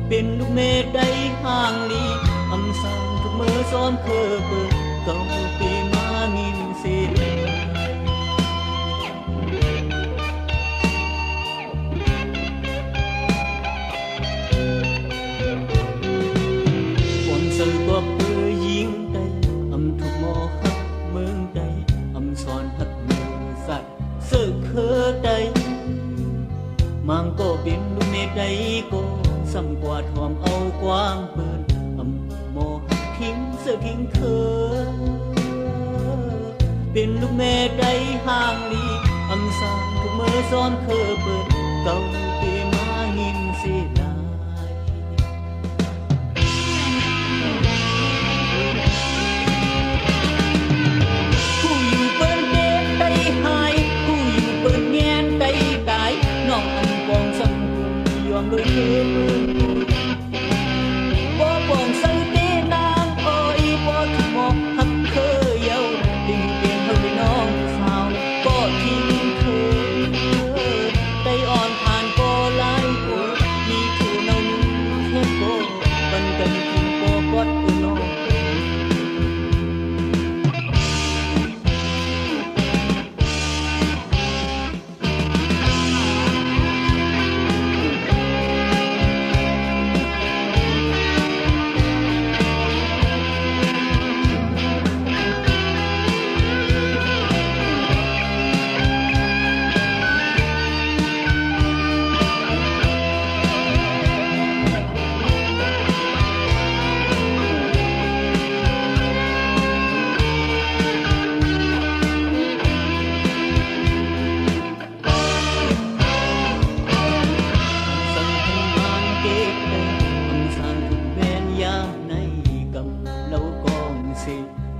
เป็นลูกเมฆได้ห่างลีอำสางทุกเมื่อซ้อมเคอเปิดเก่าปีมางินเสียความสื่อก็เพื่อยิงได้อำทุกหมอหักเมืองใดอำสอนหักเมืองสัตว์เสือเคอใดมังก็เป็นลูกเมฆได้ก็ซ้ำกว่าทอมเอากว้างเปิดอำโมหักทิ้งเสือทิ้งเธอเป็นลูกแม่ได้ห่างลีอำสางทุกเมื่อซ้อนเคอเปิดเก่าปีมาหินเสียดายผู้อยู่เปิ้นเด็กได้หายผู้อยู่เปิ้นแงนได้ตายน้องอันกองสังยอมโดยเธอบ่ปองใส่เตนางอ้อยบ่ถูกหมอกหักเคยเยาดึงเปลี่ยนเฮาได้น้องสาวก็ทิ้งเธอได้อ่อนผ่านก็หลายโกมีผู้เนานุ่งแค่โกปันกันกินก็กอดน้อง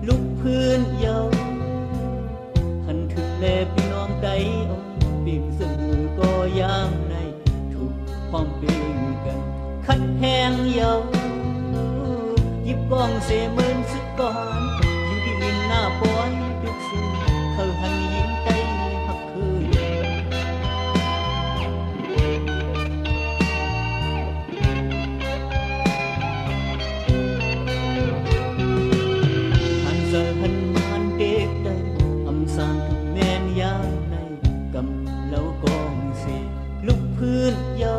ลูกพื้นเยาหันถึงแลพี่น้องไก่อ่อนปีกเสมอก็ยามในถูกความเป็นกันคัดแหงเยาหยิบกล้องเสมือนสุดก่อนอยู่ที่วินหน้าปอยดึกสูเขาหันยิงไก่หักคืนหันมันเด็กได้อำสางทุกแม่นยามในกำเล่ากองเสียลูกพื้นเยา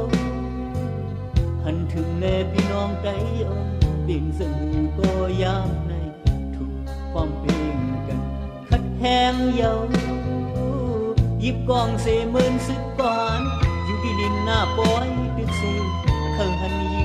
หันถึงแลพี่น้องไก่อ่อนเบี่ยงเสมอก็ยามในถูกความเป็นกันคัดแหงเยาหยิบกองเสมือนสึกก่อนอยู่ที่ดินหน้าปอยดึกเสียเขาหันยิง